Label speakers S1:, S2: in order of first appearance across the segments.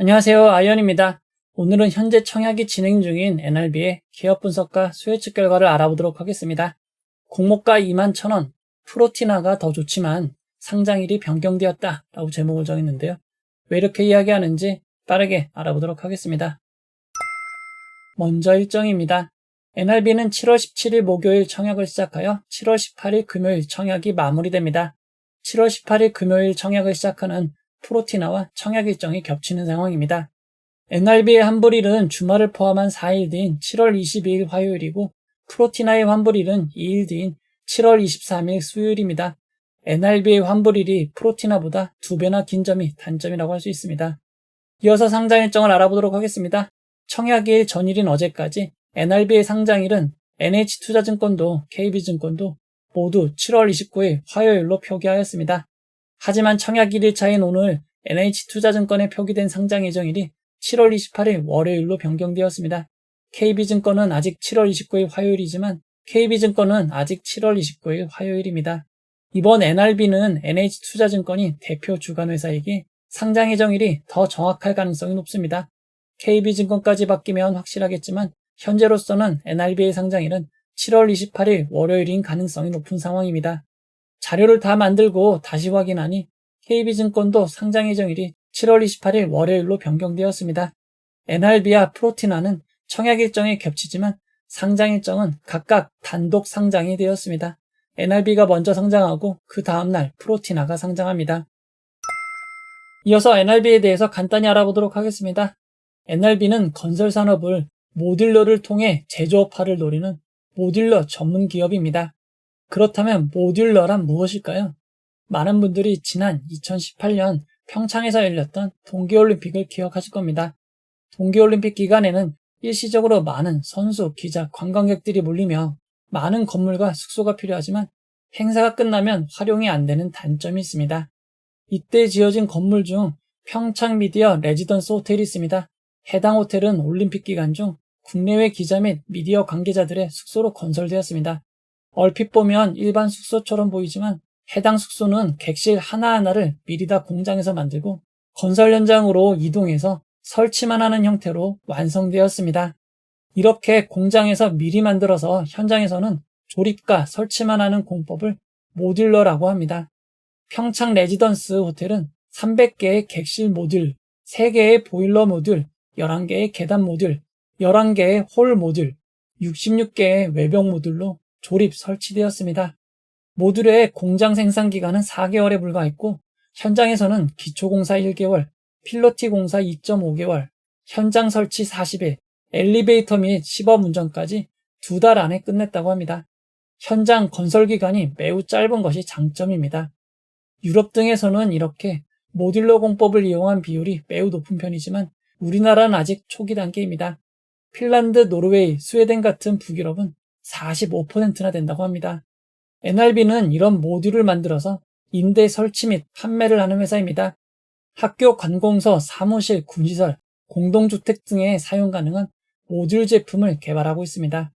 S1: 안녕하세요. 아이언입니다. 오늘은 현재 청약이 진행 중인 NRB의 기업 분석과 수혜측 결과를 알아보도록 하겠습니다. 공모가 21,000원, 프로티나가 더 좋지만 상장일이 변경되었다 라고 제목을 정했는데요. 왜 이렇게 이야기하는지 빠르게 알아보도록 하겠습니다. 먼저 일정입니다. NRB는 7월 17일 목요일 청약을 시작하여 7월 18일 금요일 청약이 마무리됩니다. 7월 18일 금요일 청약을 시작하는 프로티나와 청약 일정이 겹치는 상황입니다. NRB의 환불일은 주말을 포함한 4일 뒤인 7월 22일 화요일이고 프로티나의 환불일은 2일 뒤인 7월 23일 수요일입니다. NRB의 환불일이 프로티나보다 2배나 긴 점이 단점이라고 할 수 있습니다. 이어서 상장 일정을 알아보도록 하겠습니다. 청약일 전일인 어제까지 NRB의 상장일은 NH투자증권도 KB증권도 모두 7월 29일 화요일로 표기하였습니다. 하지만 청약 1일차인 오늘 NH투자증권에 표기된 상장 예정일이 7월 28일 월요일로 변경되었습니다. KB증권은 아직 7월 29일 화요일이지만 KB증권은 아직 7월 29일 화요일입니다. 이번 NRB는 NH투자증권이 대표 주관회사이기 상장 예정일이 더 정확할 가능성이 높습니다. KB증권까지 바뀌면 확실하겠지만 현재로서는 NRB의 상장일은 7월 28일 월요일인 가능성이 높은 상황입니다. 자료를 다 만들고 다시 확인하니 KB증권도 상장 예정일이 7월 28일 월요일로 변경되었습니다. NRB와 프로티나는 청약 일정이 겹치지만 상장 일정은 각각 단독 상장이 되었습니다. NRB가 먼저 상장하고 그 다음날 프로티나가 상장합니다. 이어서 NRB에 대해서 간단히 알아보도록 하겠습니다. NRB는 건설 산업을 모듈러를 통해 제조업화를 노리는 모듈러 전문 기업입니다. 그렇다면 모듈러란 무엇일까요? 많은 분들이 지난 2018년 평창에서 열렸던 동계올림픽을 기억하실 겁니다. 동계올림픽 기간에는 일시적으로 많은 선수, 기자, 관광객들이 몰리며 많은 건물과 숙소가 필요하지만 행사가 끝나면 활용이 안 되는 단점이 있습니다. 이때 지어진 건물 중 평창 미디어 레지던스 호텔이 있습니다. 해당 호텔은 올림픽 기간 중 국내외 기자 및 미디어 관계자들의 숙소로 건설되었습니다. 얼핏 보면 일반 숙소처럼 보이지만 해당 숙소는 객실 하나하나를 미리 다 공장에서 만들고 건설 현장으로 이동해서 설치만 하는 형태로 완성되었습니다. 이렇게 공장에서 미리 만들어서 현장에서는 조립과 설치만 하는 공법을 모듈러라고 합니다. 평창 레지던스 호텔은 300개의 객실 모듈, 3개의 보일러 모듈, 11개의 계단 모듈, 11개의 홀 모듈, 66개의 외벽 모듈로 조립 설치되었습니다. 모듈의 공장 생산 기간은 4개월에 불과했고 현장에서는 기초공사 1개월, 필로티 공사 2.5개월, 현장 설치 40일, 엘리베이터 및 시범 운전까지 2달 안에 끝냈다고 합니다. 현장 건설 기간이 매우 짧은 것이 장점입니다. 유럽 등에서는 이렇게 모듈러 공법을 이용한 비율이 매우 높은 편이지만 우리나라는 아직 초기 단계입니다. 핀란드, 노르웨이, 스웨덴 같은 북유럽은 45%나 된다고 합니다. NRB는 이런 모듈을 만들어서 임대 설치 및 판매를 하는 회사입니다. 학교 관공서, 사무실, 군시설, 공동주택 등에 사용 가능한 모듈 제품을 개발하고 있습니다.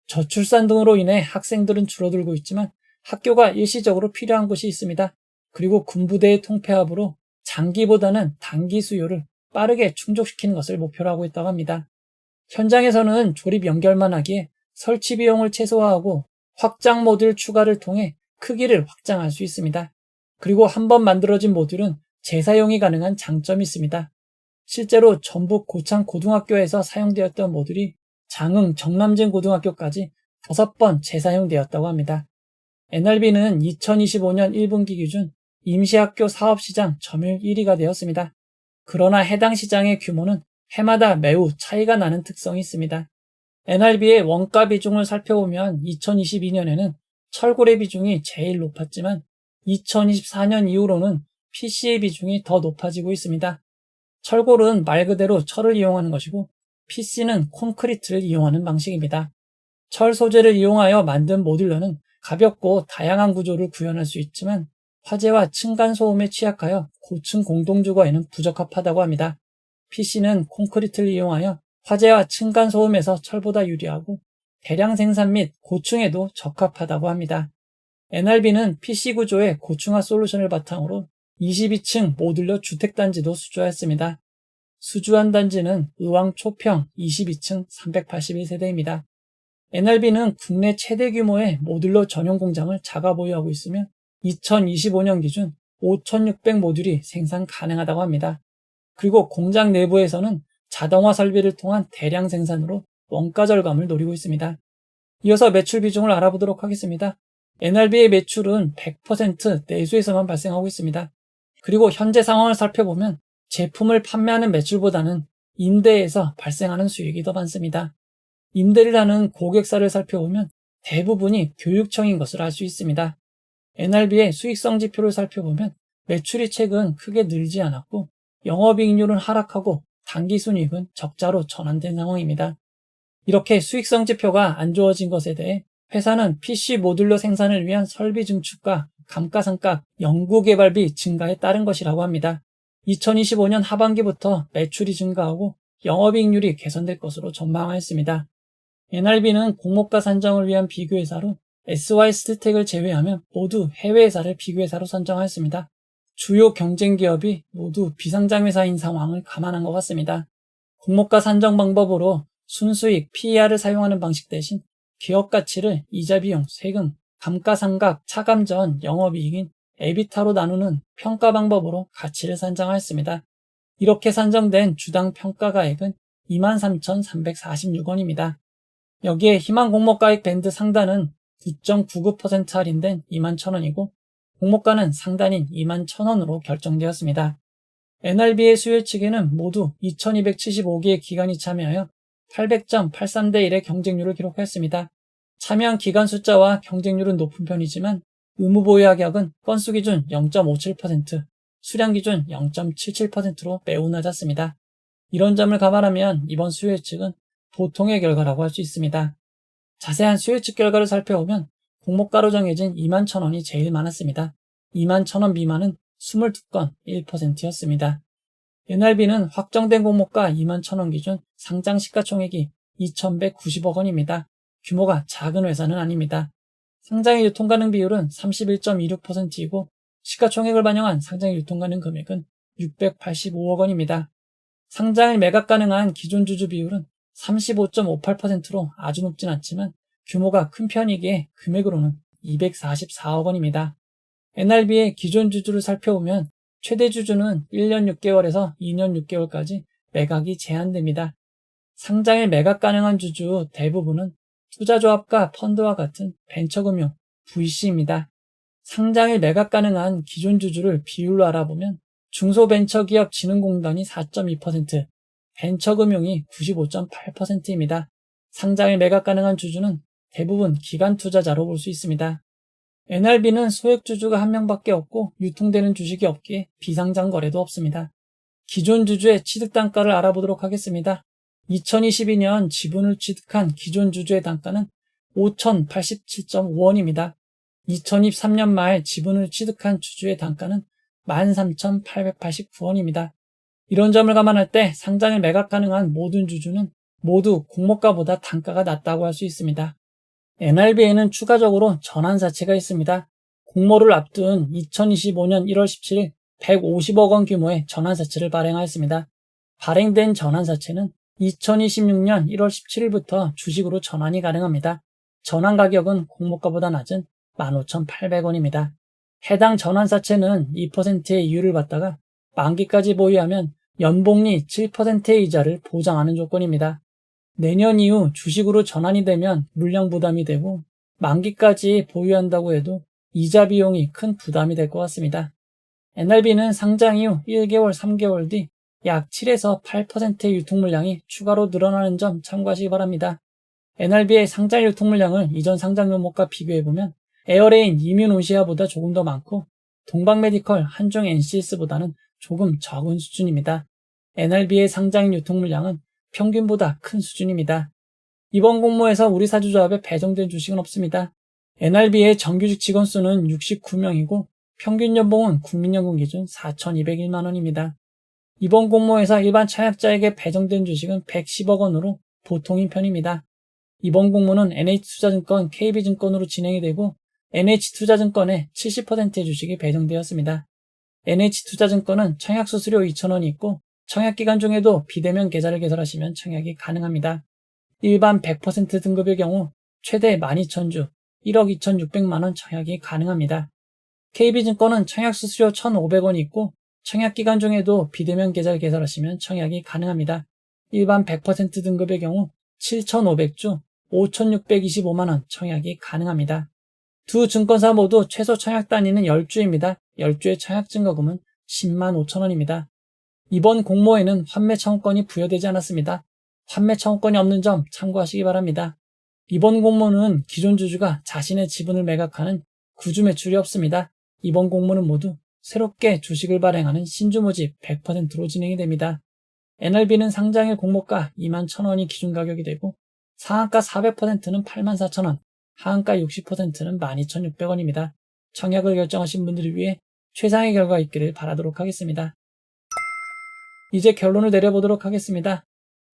S1: 저출산 등으로 인해 학생들은 줄어들고 있지만 학교가 일시적으로 필요한 곳이 있습니다. 그리고 군부대의 통폐합으로 장기보다는 단기 수요를 빠르게 충족시키는 것을 목표로 하고 있다고 합니다. 현장에서는 조립 연결만 하기에 설치 비용을 최소화하고 확장 모듈 추가를 통해 크기를 확장할 수 있습니다. 그리고 한번 만들어진 모듈은 재사용이 가능한 장점이 있습니다. 실제로 전북 고창 고등학교에서 사용되었던 모듈이 장흥 정남진 고등학교까지 5번 재사용되었다고 합니다. NRB는 2025년 1분기 기준 임시학교 사업시장 점유율 1위가 되었습니다. 그러나 해당 시장의 규모는 해마다 매우 차이가 나는 특성이 있습니다. NRB의 원가 비중을 살펴보면 2022년에는 철골의 비중이 제일 높았지만 2024년 이후로는 PC의 비중이 더 높아지고 있습니다. 철골은 말 그대로 철을 이용하는 것이고 PC는 콘크리트를 이용하는 방식입니다. 철 소재를 이용하여 만든 모듈러는 가볍고 다양한 구조를 구현할 수 있지만 화재와 층간 소음에 취약하여 고층 공동주거에는 부적합하다고 합니다. PC는 콘크리트를 이용하여 화재와 층간 소음에서 철보다 유리하고 대량 생산 및 고층에도 적합하다고 합니다. NRB는 PC 구조의 고층화 솔루션을 바탕으로 22층 모듈러 주택단지도 수주하였습니다. 수주한 단지는 의왕 초평 22층 381세대입니다. NRB는 국내 최대 규모의 모듈러 전용 공장을 자가 보유하고 있으며 2025년 기준 5,600 모듈이 생산 가능하다고 합니다. 그리고 공장 내부에서는 자동화 설비를 통한 대량 생산으로 원가 절감을 노리고 있습니다. 이어서 매출 비중을 알아보도록 하겠습니다. NRB의 매출은 100% 내수에서만 발생하고 있습니다. 그리고 현재 상황을 살펴보면 제품을 판매하는 매출보다는 임대에서 발생하는 수익이 더 많습니다. 임대료라는 고객사를 살펴보면 대부분이 교육청인 것을 알 수 있습니다. NRB의 수익성 지표를 살펴보면 매출이 최근 크게 늘지 않았고 영업이익률은 하락하고 당기순이익은 적자로 전환된 상황입니다. 이렇게 수익성 지표가 안 좋아진 것에 대해 회사는 PC 모듈러 생산을 위한 설비 증축과 감가상각, 연구개발비 증가에 따른 것이라고 합니다. 2025년 하반기부터 매출이 증가하고 영업이익률이 개선될 것으로 전망하였습니다. NRB는 공모가 산정을 위한 비교회사로 SY스틸텍을 제외하면 모두 해외회사를 비교회사로 선정하였습니다. 주요 경쟁기업이 모두 비상장회사인 상황을 감안한 것 같습니다. 공모가 산정 방법으로 순수익 PER을 사용하는 방식 대신 기업가치를 이자비용, 세금, 감가상각, 차감전, 영업이익인 에비타로 나누는 평가 방법으로 가치를 산정하였습니다. 이렇게 산정된 주당 평가가액은 23,346원입니다. 여기에 희망 공모가액 밴드 상단은 9.99% 할인된 21,000원이고 공모가는 상단인 21,000원으로 결정되었습니다. NRB의 수요 측에는 모두 2,275개의 기관이 참여하여 800.83대 1의 경쟁률을 기록했습니다. 참여한 기관 숫자와 경쟁률은 높은 편이지만 의무 보유 가격은 건수 기준 0.57%, 수량 기준 0.77%로 매우 낮았습니다. 이런 점을 감안하면 이번 수요 측은 보통의 결과라고 할 수 있습니다. 자세한 수요 측 결과를 살펴보면 공모가로 정해진 21,000원이 제일 많았습니다. 21,000원 미만은 22건 1%였습니다. NRB는 확정된 공모가 21,000원 기준 상장 시가총액이 2,190억 원입니다. 규모가 작은 회사는 아닙니다. 상장의 유통가능 비율은 31.26%이고 시가총액을 반영한 상장의 유통가능 금액은 685억 원입니다. 상장을 매각 가능한 기존 주주 비율은 35.58%로 아주 높진 않지만 규모가 큰 편이기에 금액으로는 244억 원입니다. NRB의 기존 주주를 살펴보면 최대 주주는 1년 6개월에서 2년 6개월까지 매각이 제한됩니다. 상장을 매각 가능한 주주 대부분은 투자조합과 펀드와 같은 벤처금융, VC입니다. 상장을 매각 가능한 기존 주주를 비율로 알아보면 중소벤처기업진흥공단이 4.2%, 벤처금융이 95.8%입니다. 상장을 매각 가능한 주주는 대부분 기관 투자자로 볼 수 있습니다. NRB는 소액 주주가 1명밖에 없고 유통되는 주식이 없기에 비상장 거래도 없습니다. 기존 주주의 취득 단가를 알아보도록 하겠습니다. 2022년 지분을 취득한 기존 주주의 단가는 5,087.5원입니다. 2023년 말 지분을 취득한 주주의 단가는 13,889원입니다. 이런 점을 감안할 때 상장을 매각 가능한 모든 주주는 모두 공모가보다 단가가 낮다고 할 수 있습니다. NRB에는 추가적으로 전환사채가 있습니다. 공모를 앞둔 2025년 1월 17일 150억 원 규모의 전환사채를 발행하였습니다. 발행된 전환사채는 2026년 1월 17일부터 주식으로 전환이 가능합니다. 전환 가격은 공모가보다 낮은 15,800원입니다. 해당 전환사채는 2%의 이율을 받다가 만기까지 보유하면 연복리 7%의 이자를 보장하는 조건입니다. 내년 이후 주식으로 전환이 되면 물량 부담이 되고 만기까지 보유한다고 해도 이자 비용이 큰 부담이 될 것 같습니다. NRB는 상장 이후 1개월, 3개월 뒤 약 7에서 8%의 유통 물량이 추가로 늘어나는 점 참고하시기 바랍니다. NRB의 상장 유통 물량을 이전 상장 명목과 비교해보면 에어레인, 이뮨오시아보다 조금 더 많고 동방메디컬, 한중 NCS보다는 조금 적은 수준입니다. NRB의 상장 유통 물량은 평균보다 큰 수준입니다. 이번 공모에서 우리 사주조합에 배정된 주식은 없습니다. NRB의 정규직 직원 수는 69명이고 평균 연봉은 국민연금 기준 4,201만원입니다. 이번 공모에서 일반 차약자에게 배정된 주식은 110억 원으로 보통인 편입니다. 이번 공모는 NH투자증권, KB증권으로 진행이 되고 NH투자증권에 70%의 주식이 배정되었습니다. NH투자증권은 청약수수료 2,000원이 있고 청약기간 중에도 비대면 계좌를 개설하시면 청약이 가능합니다. 일반 100% 등급의 경우 최대 12,000주, 1억 2,600만원 청약이 가능합니다. KB증권은 청약 수수료 1,500원이 있고 청약기간 중에도 비대면 계좌를 개설하시면 청약이 가능합니다. 일반 100% 등급의 경우 7,500주, 5,625만원 청약이 가능합니다. 두 증권사 모두 최소 청약 단위는 10주입니다. 10주의 청약 증거금은 10만 5천원입니다. 이번 공모에는 환매 청구권이 부여되지 않았습니다. 환매 청구권이 없는 점 참고하시기 바랍니다. 이번 공모는 기존 주주가 자신의 지분을 매각하는 구주 매출이 없습니다. 이번 공모는 모두 새롭게 주식을 발행하는 신주 모집 100%로 진행이 됩니다. NRB는 상장일 공모가 21,000원이 기준 가격이 되고 상한가 400%는 84,000원, 하한가 60%는 12,600원입니다. 청약을 결정하신 분들을 위해 최상의 결과가 있기를 바라도록 하겠습니다. 이제 결론을 내려보도록 하겠습니다.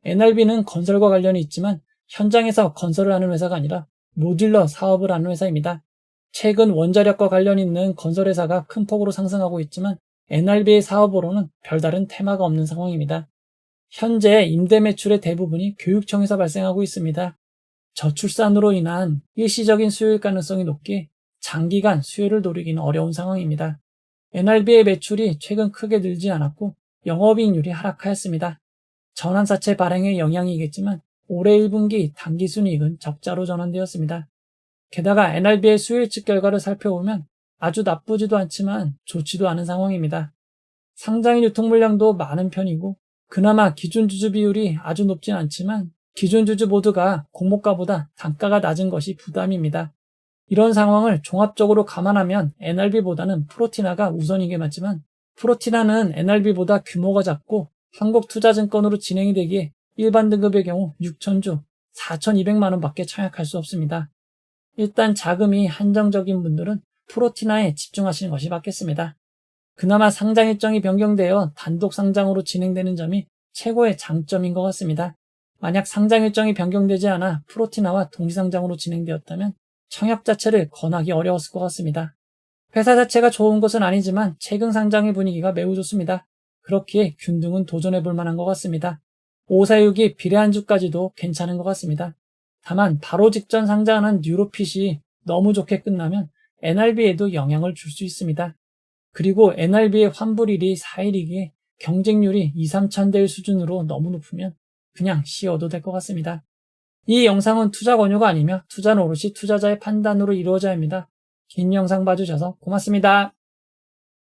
S1: NRB는 건설과 관련이 있지만 현장에서 건설을 하는 회사가 아니라 모듈러 사업을 하는 회사입니다. 최근 원자력과 관련 있는 건설회사가 큰 폭으로 상승하고 있지만 NRB의 사업으로는 별다른 테마가 없는 상황입니다. 현재 임대 매출의 대부분이 교육청에서 발생하고 있습니다. 저출산으로 인한 일시적인 수요일 가능성이 높기에 장기간 수요를 노리기는 어려운 상황입니다. NRB의 매출이 최근 크게 늘지 않았고 영업이익률이 하락하였습니다. 전환사채 발행의 영향이겠지만 올해 1분기 당기순이익은 적자로 전환되었습니다. 게다가 NRB의 수요 측 결과를 살펴보면 아주 나쁘지도 않지만 좋지도 않은 상황입니다. 상장일 유통 물량도 많은 편이고 그나마 기존 주주 비율이 아주 높진 않지만 기존 주주 모두가 공모가보다 단가가 낮은 것이 부담입니다. 이런 상황을 종합적으로 감안하면 NRB보다는 프로티나가 우선이게 맞지만 프로티나는 NRB보다 규모가 작고 한국투자증권으로 진행이 되기에 일반 등급의 경우 6,000주, 4,200만원 밖에 청약할 수 없습니다. 일단 자금이 한정적인 분들은 프로티나에 집중하시는 것이 맞겠습니다. 그나마 상장 일정이 변경되어 단독 상장으로 진행되는 점이 최고의 장점인 것 같습니다. 만약 상장 일정이 변경되지 않아 프로티나와 동시상장으로 진행되었다면 청약 자체를 권하기 어려웠을 것 같습니다. 회사 자체가 좋은 것은 아니지만 최근 상장의 분위기가 매우 좋습니다. 그렇기에 균등은 도전해볼 만한 것 같습니다. 546이 비례한주까지도 괜찮은 것 같습니다. 다만 바로 직전 상장하는 뉴로핏이 너무 좋게 끝나면 NRB에도 영향을 줄 수 있습니다. 그리고 NRB의 환불일이 4일이기에 경쟁률이 2, 3천 대일 수준으로 너무 높으면 그냥 씌워도 될 것 같습니다. 이 영상은 투자 권유가 아니며 투자는 오롯이 투자자의 판단으로 이루어져야 합니다. 긴 영상 봐주셔서 고맙습니다.